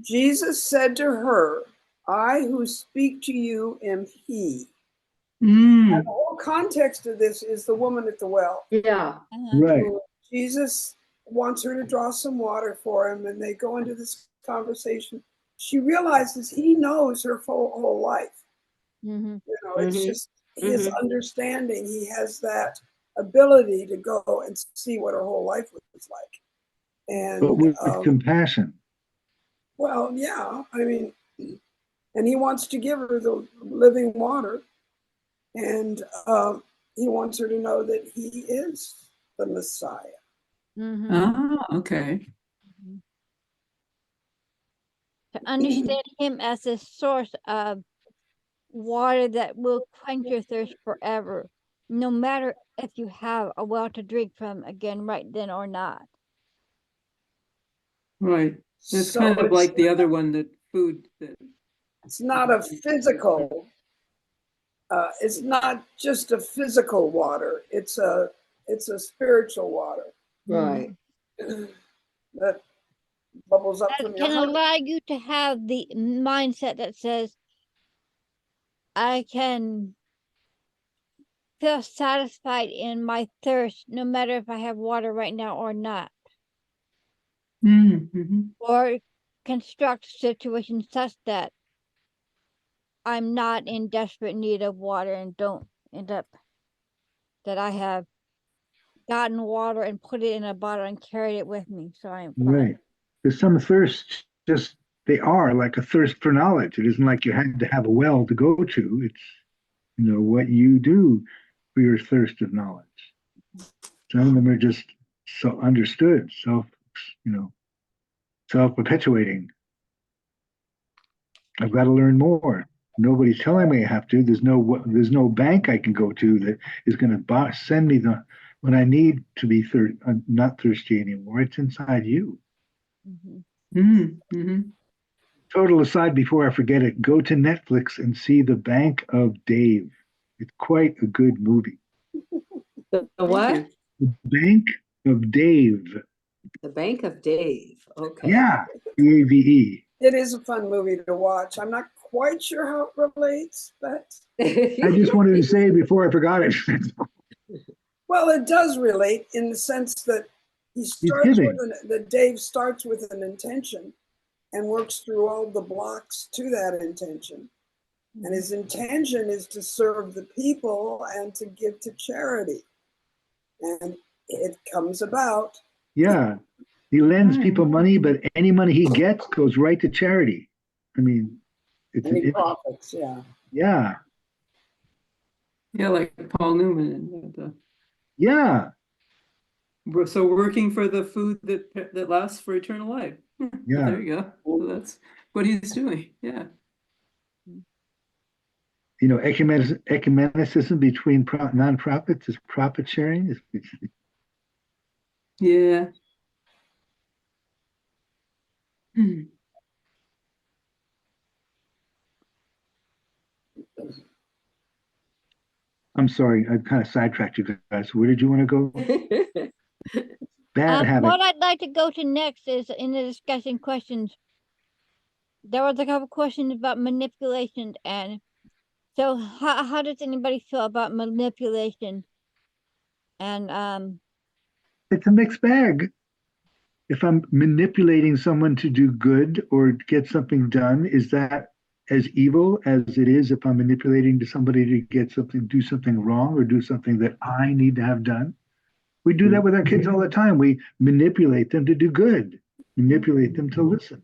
[SPEAKER 1] Jesus said to her, I who speak to you am he.
[SPEAKER 4] Mm.
[SPEAKER 1] The whole context of this is the woman at the well.
[SPEAKER 5] Yeah.
[SPEAKER 2] Right.
[SPEAKER 1] Jesus wants her to draw some water for him, and they go into this conversation. She realizes he knows her whole life.
[SPEAKER 3] Mm-hmm.
[SPEAKER 1] You know, it's
[SPEAKER 5] Mhm.
[SPEAKER 1] just his understanding. He has that ability to go and see what her whole life was like. And
[SPEAKER 2] But with compassion.
[SPEAKER 1] well, yeah, I mean, and he wants to give her the living water, and he wants her to know that he is the Messiah.
[SPEAKER 3] Mm-hmm.
[SPEAKER 4] Ah, okay.
[SPEAKER 3] To understand him as a source of water that will quench your thirst forever, no matter if you have a well to drink from again right then or not.
[SPEAKER 4] Right. It's
[SPEAKER 1] So
[SPEAKER 4] kind of like the other one, that food that.
[SPEAKER 1] it's not a physical. It's not just a physical water. It's a spiritual water
[SPEAKER 5] Right.
[SPEAKER 1] that bubbles up
[SPEAKER 3] That
[SPEAKER 1] from your
[SPEAKER 3] can
[SPEAKER 1] heart.
[SPEAKER 3] allow you to have the mindset that says, I can feel satisfied in my thirst no matter if I have water right now or not.
[SPEAKER 4] Mm-hmm.
[SPEAKER 3] Or construct situations such that I'm not in desperate need of water and don't end up that I have gotten water and put it in a bottle and carried it with me, so I am fine.
[SPEAKER 2] Right. Because some thirsts just, they are like a thirst for knowledge. It isn't like you had to have a well to go to. It's, what you do for your thirst of knowledge. Some of them are just so understood, you know, self-perpetuating. I've got to learn more. Nobody's telling me I have to. There's no bank I can go to that is going to send me when I need to be not thirsty anymore. It's inside you.
[SPEAKER 4] Mm-hmm.
[SPEAKER 2] Total aside, before I forget it, go to Netflix and see The Bank of Dave. It's quite a good movie.
[SPEAKER 5] The what?
[SPEAKER 2] The Bank of Dave.
[SPEAKER 5] The Bank of Dave. Okay.
[SPEAKER 2] Yeah, Dave.
[SPEAKER 1] It is a fun movie to watch. I'm not quite sure how it relates, but
[SPEAKER 2] I just wanted to say before I forgot it.
[SPEAKER 1] well, it does relate in the sense that
[SPEAKER 2] He's giving.
[SPEAKER 1] Dave starts with an intention and works through all the blocks to that intention. And his intention is to serve the people and to give to charity. And it comes about.
[SPEAKER 2] Yeah. He lends people money, but any money he gets goes right to charity. I mean,
[SPEAKER 1] Any profits, yeah.
[SPEAKER 2] Yeah.
[SPEAKER 4] Yeah, like Paul Newman.
[SPEAKER 2] Yeah.
[SPEAKER 4] So working for the food that lasts for eternal life.
[SPEAKER 2] Yeah.
[SPEAKER 4] There you go. So that's what he's doing. Yeah.
[SPEAKER 2] Ecumenicism between nonprofits is profit sharing.
[SPEAKER 4] Yeah.
[SPEAKER 2] I'm sorry, I kind of sidetracked you guys. Where did you want to go? Bad habit.
[SPEAKER 3] What I'd like to go to next is in the discussion questions. There was a couple questions about manipulation, and so how does anybody feel about manipulation? And
[SPEAKER 2] It's a mixed bag. If I'm manipulating someone to do good or get something done, is that as evil as it is if I'm manipulating to somebody to do something wrong or do something that I need to have done? We do that with our kids all the time. We manipulate them to do good, manipulate them to listen.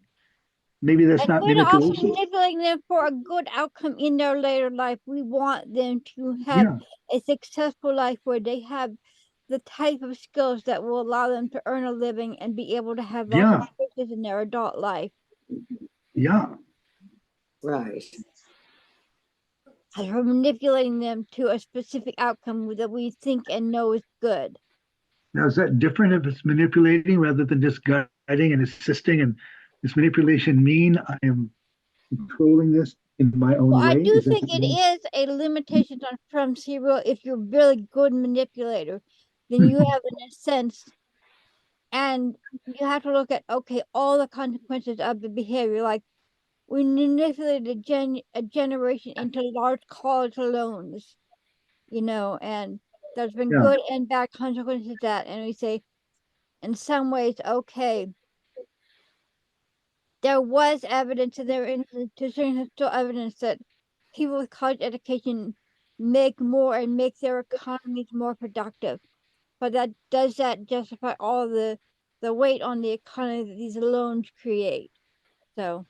[SPEAKER 2] Maybe that's not
[SPEAKER 3] we're also
[SPEAKER 2] manipulation.
[SPEAKER 3] manipulating them for a good outcome in their later life. We want them to have a successful life where they have the type of skills that will allow them to earn a living and be able to have lots of choices in their adult life.
[SPEAKER 2] Yeah.
[SPEAKER 5] Right.
[SPEAKER 3] As we're manipulating them to a specific outcome that we think and know is good.
[SPEAKER 2] Now, is that different if it's manipulating rather than just guiding and assisting? And does manipulation mean I am controlling this in my own
[SPEAKER 3] Well, I
[SPEAKER 2] way?
[SPEAKER 3] do
[SPEAKER 2] Is that
[SPEAKER 3] think
[SPEAKER 2] the
[SPEAKER 3] it is a limitation on from zero. If you're a really good manipulator, then you have in a sense, and you have to look at, okay, all the consequences of the behavior. Like we manipulated a generation into large college loans, and there's been
[SPEAKER 2] Yeah,
[SPEAKER 3] good and bad consequences of that. And we say, in some ways, okay, there was evidence, and there is still evidence that people with college education make more and make their economies more productive. But does that justify all the weight on the economy that these loans create? So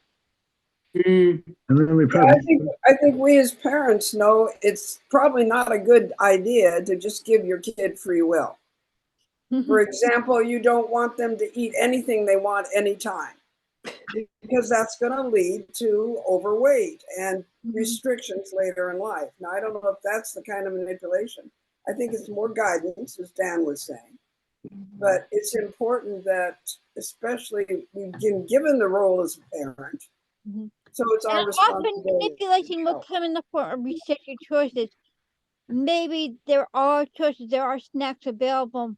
[SPEAKER 2] and then we
[SPEAKER 1] Yeah,
[SPEAKER 2] probably
[SPEAKER 1] I think we as parents know it's probably not a good idea to just give your kid free will. For example, you don't want them to eat anything they want anytime, because that's going to lead to overweight and restrictions later in life. Now, I don't know if that's the kind of manipulation. I think it's more guidance, as Dan was saying. But it's important that, especially, we've been given the role as a parent,
[SPEAKER 3] Mhm.
[SPEAKER 1] so it's our
[SPEAKER 3] And often
[SPEAKER 1] responsibility.
[SPEAKER 3] manipulation will come in the form of restricted choices. Maybe there are choices, there are snacks available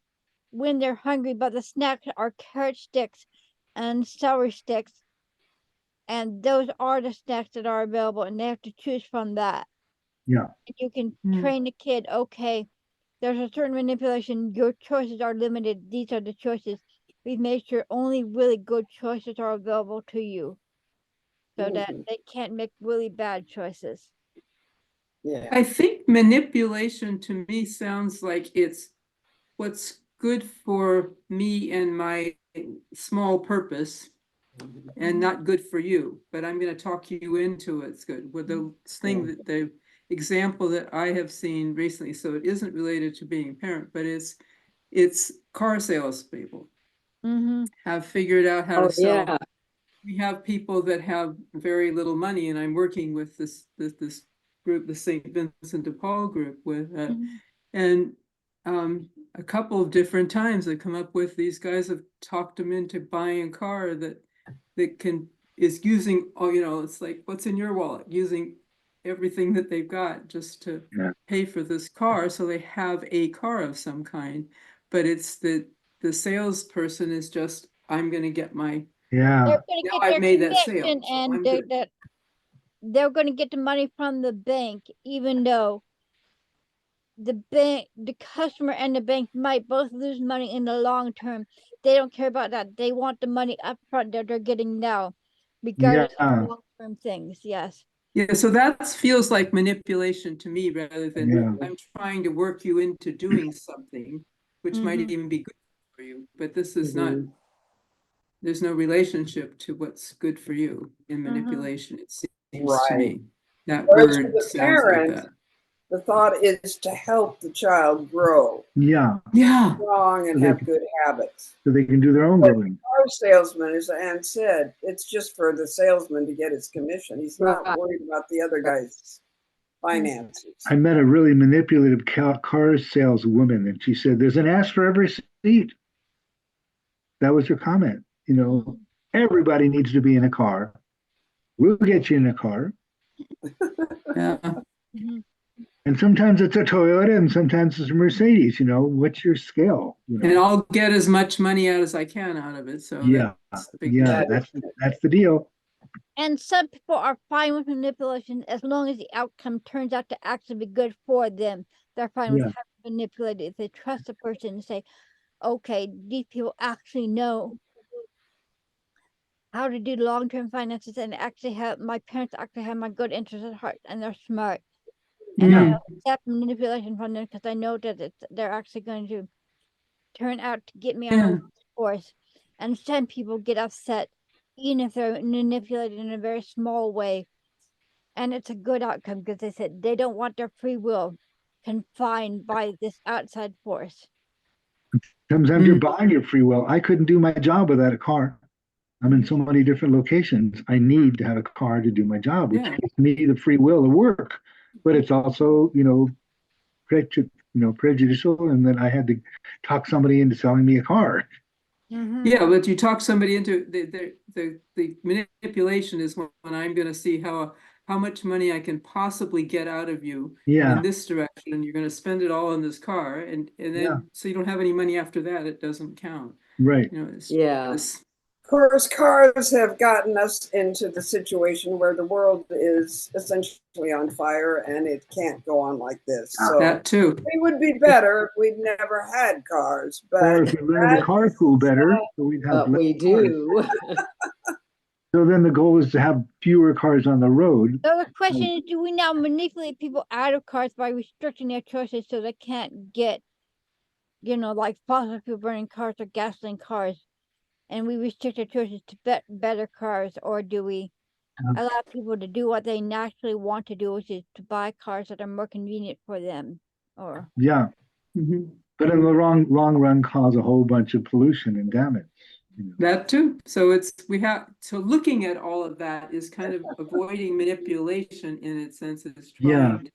[SPEAKER 3] when they're hungry, but the snacks are carrot sticks and celery sticks, and those are the snacks that are available, and they have to choose from that.
[SPEAKER 2] yeah,
[SPEAKER 3] You can train the kid, okay, there's a certain manipulation, your choices are limited, these are the choices. We've made sure only really good choices are available to you, so that they can't make really bad choices.
[SPEAKER 1] Yeah.
[SPEAKER 4] I think manipulation to me sounds like it's what's good for me and my small purpose and not good for you, but I'm going to talk you into it's good. With the thing that the example that I have seen recently, so it isn't related to being a parent, but it's car salespeople have figured out how to sell.
[SPEAKER 5] Yeah.
[SPEAKER 4] We have people that have very little money, and I'm working with this group, the St. Vincent de Paul group, with and a couple of different times they come up with, these guys have talked them into buying a car that is using, it's like, what's in your wallet, using everything that they've got just to
[SPEAKER 2] yeah,
[SPEAKER 4] pay for this car, so they have a car of some kind, but it's the salesperson is just, I'm going to get my,
[SPEAKER 2] yeah,
[SPEAKER 3] They're going to
[SPEAKER 4] now
[SPEAKER 3] get
[SPEAKER 4] I've
[SPEAKER 3] their
[SPEAKER 4] made that sale,
[SPEAKER 3] commission,
[SPEAKER 4] so
[SPEAKER 3] and
[SPEAKER 4] I'm good.
[SPEAKER 3] they're going to get the money from the bank, even though the customer and the bank might both lose money in the long term. They don't care about that. They want the money up front that they're getting now, regardless of
[SPEAKER 2] yeah,
[SPEAKER 3] long-term things. Yes.
[SPEAKER 4] Yeah, so that feels like manipulation to me, rather than
[SPEAKER 2] yeah,
[SPEAKER 4] I'm trying to work you into doing something, which might
[SPEAKER 3] Mhm.
[SPEAKER 4] even be good for you. But this is not, there's no relationship to what's good for you in manipulation, it seems to
[SPEAKER 1] Right.
[SPEAKER 4] me. That
[SPEAKER 1] Whereas for
[SPEAKER 4] word
[SPEAKER 1] the
[SPEAKER 4] sounds like
[SPEAKER 1] parent,
[SPEAKER 4] that.
[SPEAKER 1] the thought is to help the child grow
[SPEAKER 2] yeah.
[SPEAKER 4] Yeah.
[SPEAKER 1] strong and
[SPEAKER 2] So they
[SPEAKER 1] have
[SPEAKER 2] can,
[SPEAKER 1] good habits.
[SPEAKER 2] so they can do their own
[SPEAKER 1] But
[SPEAKER 2] growing.
[SPEAKER 1] our salesman, as Ann said, it's just for the salesman to get his commission. He's not
[SPEAKER 5] Right.
[SPEAKER 1] worried about the other guy's finances.
[SPEAKER 2] I met a really manipulative car saleswoman, and she said, "There's an ass for every seat." That was her comment. Everybody needs to be in a car. We'll get you in a car.
[SPEAKER 4] Yeah.
[SPEAKER 3] Mhm.
[SPEAKER 2] And sometimes it's a Toyota and sometimes it's a Mercedes. What's your scale?
[SPEAKER 4] And I'll get as much money out as I can out of it. So
[SPEAKER 2] Yeah,
[SPEAKER 4] that's the big
[SPEAKER 2] yeah,
[SPEAKER 4] deal.
[SPEAKER 2] that's the deal.
[SPEAKER 3] And some people are fine with manipulation as long as the outcome turns out to actually be good for them. They're fine with
[SPEAKER 2] Yeah,
[SPEAKER 3] having manipulated. If they trust the person and say, okay, these people actually know how to do long-term finances, and actually have my parents actually have my good interest at heart, and they're smart. And
[SPEAKER 2] yeah,
[SPEAKER 3] I accept manipulation from them because I know that they're actually going to turn out to get me on a
[SPEAKER 4] Yeah.
[SPEAKER 3] course. And some people get upset even if they're manipulated in a very small way. And it's a good outcome because they said they don't want their free will confined by this outside force.
[SPEAKER 2] sometimes you're buying your free will. I couldn't do my job without a car. I'm in so many different locations. I need to have a car to do my job, which
[SPEAKER 4] Yeah.
[SPEAKER 2] gives me the free will to work. But it's also, prejudicial, and then I had to talk somebody into selling me a car.
[SPEAKER 4] Yeah, but you talk somebody into the manipulation is when I'm going to see how much money I can possibly get out of you
[SPEAKER 2] Yeah,
[SPEAKER 4] in this direction, and you're going to spend it all in this car, and
[SPEAKER 2] yeah,
[SPEAKER 4] then so you don't have any money after that, it doesn't count.
[SPEAKER 2] right.
[SPEAKER 4] You know, it's
[SPEAKER 5] Yeah.
[SPEAKER 4] this,
[SPEAKER 1] Of course, cars have gotten us into the situation where the world is essentially on fire and it can't go on like this. So
[SPEAKER 4] that too.
[SPEAKER 1] it would be better if we'd never had cars,
[SPEAKER 2] Or
[SPEAKER 1] but
[SPEAKER 2] if we learn the car tool better, so we'd have
[SPEAKER 5] But
[SPEAKER 2] less
[SPEAKER 5] we
[SPEAKER 2] cars.
[SPEAKER 5] do.
[SPEAKER 2] So then the goal is to have fewer cars on the road.
[SPEAKER 3] So the question is, do we now manipulate people out of cars by restricting their choices so they can't get, like fossil fuel burning cars or gasoline cars, and we restrict their choices to better cars, or do we
[SPEAKER 2] Yeah.
[SPEAKER 3] allow people to do what they naturally want to do, which is to buy cars that are more convenient for them? Or
[SPEAKER 2] Yeah,
[SPEAKER 4] Mhm.
[SPEAKER 2] but in the long run, cause a whole bunch of pollution and damage.
[SPEAKER 4] That too. So looking at all of that is kind of avoiding manipulation in its sense. It's
[SPEAKER 2] Yeah,
[SPEAKER 4] trying to,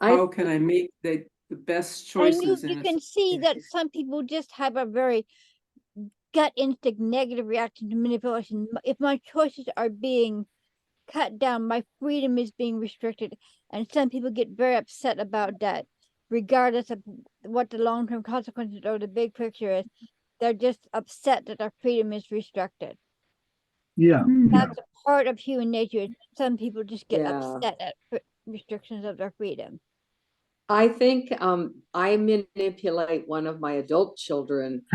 [SPEAKER 5] I
[SPEAKER 4] how can I make the best
[SPEAKER 3] and
[SPEAKER 4] choices
[SPEAKER 3] you
[SPEAKER 4] in
[SPEAKER 3] can see that some people just have a very gut instinct negative reaction to manipulation. If my choices are being cut down, my freedom is being restricted, and some people get very upset about that, regardless of what the long-term consequences or the big picture is. They're just upset that our freedom is restricted.
[SPEAKER 2] yeah, yeah,
[SPEAKER 3] That's a part of human nature. Some people just get
[SPEAKER 5] Yeah.
[SPEAKER 3] upset at restrictions of their freedom.
[SPEAKER 5] I think I manipulate one of my adult children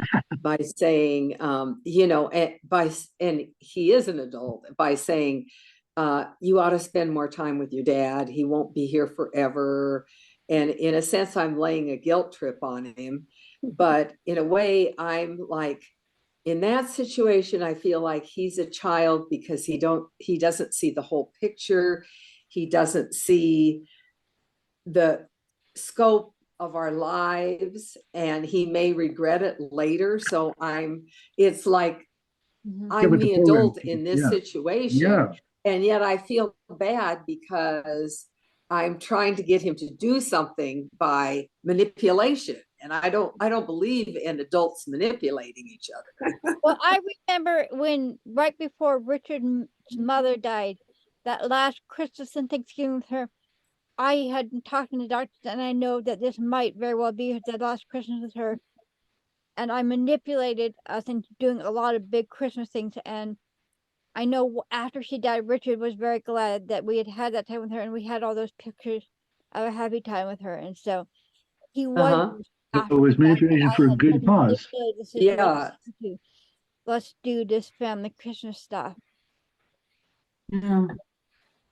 [SPEAKER 5] by saying, and he is an adult, by saying, you ought to spend more time with your dad. He won't be here forever. And in a sense, I'm laying a guilt trip on him. But in a way, I'm like, in that situation, I feel like he's a child because he doesn't see the whole picture. He doesn't see the scope of our lives, and he may regret it later. So it's like
[SPEAKER 3] Mhm.
[SPEAKER 2] yeah,
[SPEAKER 5] I'm
[SPEAKER 2] but the
[SPEAKER 5] the
[SPEAKER 2] program,
[SPEAKER 5] adult in this
[SPEAKER 2] yeah,
[SPEAKER 5] situation,
[SPEAKER 2] yeah,
[SPEAKER 5] and yet I feel bad because I'm trying to get him to do something by manipulation, and I don't believe in adults manipulating each other.
[SPEAKER 3] Well, I remember when right before Richard's mother died, that last Christmas and Thanksgiving with her, I had been talking to doctors, and I know that this might very well be the last Christmas with her. And I manipulated us into doing a lot of big Christmas things. And I know after she died, Richard was very glad that we had had that time with her, and we had all those pictures of a happy time with her. And so he was
[SPEAKER 5] Uh-huh.
[SPEAKER 2] so
[SPEAKER 3] after
[SPEAKER 2] it was
[SPEAKER 3] the fact that
[SPEAKER 2] manipulation
[SPEAKER 3] I
[SPEAKER 2] for a
[SPEAKER 3] had
[SPEAKER 2] good cause.
[SPEAKER 3] manipulated the
[SPEAKER 5] Yeah.
[SPEAKER 3] situation to let's do this family Christmas stuff.
[SPEAKER 4] Yeah.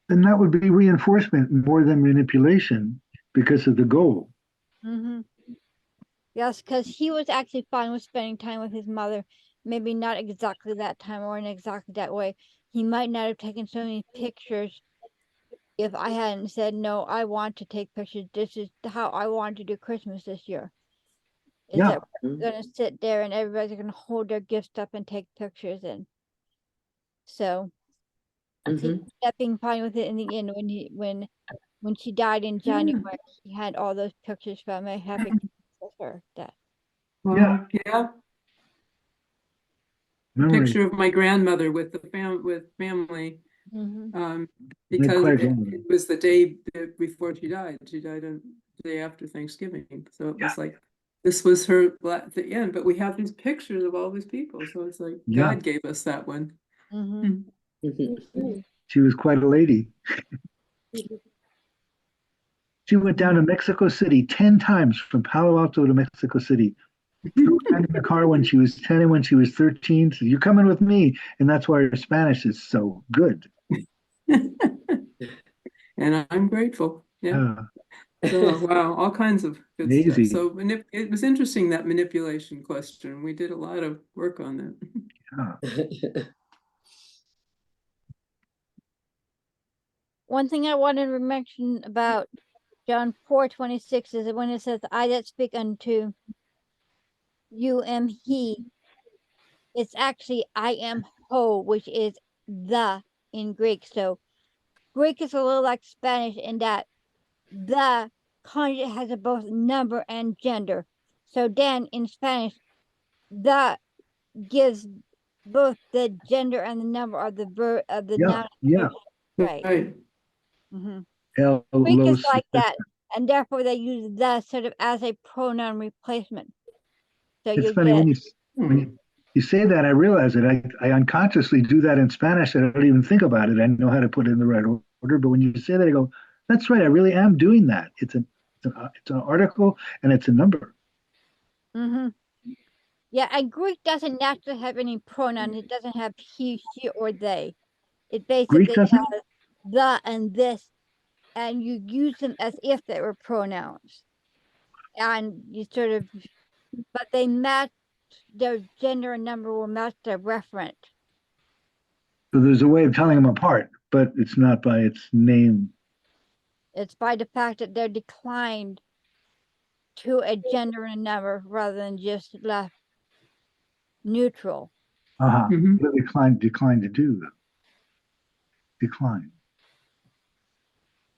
[SPEAKER 2] And that would be reinforcement more than manipulation because of the goal.
[SPEAKER 3] Mm-hmm. Yes, because he was actually fine with spending time with his mother. Maybe not exactly that time or in exactly that way. He might not have taken so many pictures if I hadn't said, no, I want to take pictures. This is how I want to do Christmas this year. Is
[SPEAKER 2] Yeah,
[SPEAKER 3] that we're going to sit there and everybody's going to hold their gifts up and take pictures. And so he
[SPEAKER 5] Mhm.
[SPEAKER 3] ended up being fine with it in the end when she died in January. He had all those pictures from a happy Christmas with her. That
[SPEAKER 4] Well, yeah. A
[SPEAKER 2] memory.
[SPEAKER 4] picture of my grandmother with family,
[SPEAKER 3] mm-hmm.
[SPEAKER 4] because
[SPEAKER 2] quite
[SPEAKER 4] it
[SPEAKER 2] remember.
[SPEAKER 4] was the day before she died. She died on the day after Thanksgiving, so it was like this was her the end. But we have these pictures of all these people, so it's like
[SPEAKER 2] Yeah,
[SPEAKER 4] God gave us that one.
[SPEAKER 3] Mm-hmm.
[SPEAKER 5] Mhm.
[SPEAKER 2] she was quite a lady. She went down to Mexico City 10 times from Palo Alto to Mexico City. Flew in the car when she was 10 and when she was 13. So you're coming with me. And that's why her Spanish is so good.
[SPEAKER 4] And I'm grateful. Yeah.
[SPEAKER 2] Uh,
[SPEAKER 4] So wow, all kinds of good stuff.
[SPEAKER 2] Amazing.
[SPEAKER 4] So it was interesting, that manipulation question. We did a lot of work on that.
[SPEAKER 2] Yeah.
[SPEAKER 3] One thing I wanted to mention about John 4:26 is that when it says, I that speak unto you am he, it's actually I am ho, which is the in Greek. So Greek is a little like Spanish in that the conjugate has a both number and gender. So then in Spanish, the gives both the gender and the number of the verb of the
[SPEAKER 2] Yeah,
[SPEAKER 3] noun.
[SPEAKER 2] yeah.
[SPEAKER 3] Right.
[SPEAKER 4] Right.
[SPEAKER 3] Mm-hmm.
[SPEAKER 2] El
[SPEAKER 3] Greek is
[SPEAKER 2] los,
[SPEAKER 3] like that, and therefore they use the sort of as a pronoun replacement. So
[SPEAKER 2] it's
[SPEAKER 3] you
[SPEAKER 2] funny
[SPEAKER 3] get
[SPEAKER 2] when you say that, I realize it. I unconsciously do that in Spanish. I don't even think about it. I know how to put it in the right order. But when you say that, I go, that's right. I really am doing that. It's an article and it's a number.
[SPEAKER 3] mm-hmm. Yeah, and Greek doesn't naturally have any pronouns. It doesn't have he, she, or they. It
[SPEAKER 2] Greek
[SPEAKER 3] basically
[SPEAKER 2] doesn't?
[SPEAKER 3] has the and this, and you use them as if they were pronouns. And you sort of, but they match their gender and number will match their referent.
[SPEAKER 2] So there's a way of telling them apart, but it's not by its name.
[SPEAKER 3] It's by the fact that they're declined to a gender and a number rather than just left neutral.
[SPEAKER 2] Uh-huh.
[SPEAKER 4] Mhm.
[SPEAKER 2] What do decline to do, though? Decline.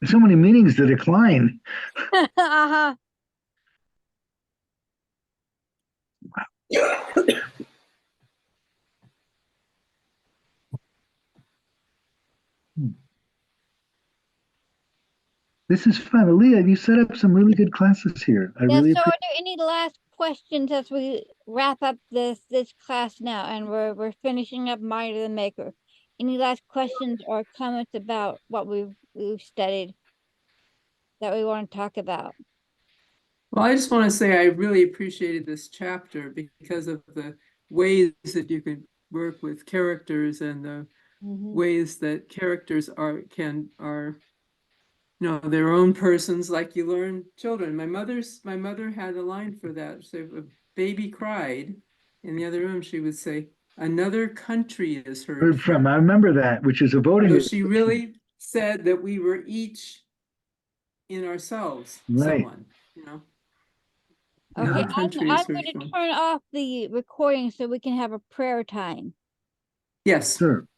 [SPEAKER 2] There's so many meanings to decline.
[SPEAKER 3] Uh-huh.
[SPEAKER 2] This is fun. Aaliyah, you set up some really good classes here. I
[SPEAKER 3] Yeah,
[SPEAKER 2] really
[SPEAKER 3] so are
[SPEAKER 2] appreciate
[SPEAKER 3] there any last questions as we wrap up this class now and we're finishing up Mind of the Maker? Any last questions or comments about what we've studied that we want to talk about?
[SPEAKER 4] Well, I just want to say I really appreciated this chapter because of the ways that you can work with characters and the ways that characters are their own persons, like you learn children. My mother had a line for that. So if a baby cried in the other room, she would say, "Another country is heard
[SPEAKER 2] from. I
[SPEAKER 4] here."
[SPEAKER 2] remember that, which is a voting.
[SPEAKER 4] So she really said that we were each in ourselves,
[SPEAKER 2] Right.
[SPEAKER 4] someone,
[SPEAKER 3] Okay,
[SPEAKER 4] another
[SPEAKER 3] I'm
[SPEAKER 4] country
[SPEAKER 3] going
[SPEAKER 4] is heard
[SPEAKER 3] to
[SPEAKER 4] from.
[SPEAKER 3] turn off the recording so we can have a prayer time.
[SPEAKER 4] Yes.
[SPEAKER 2] Sure.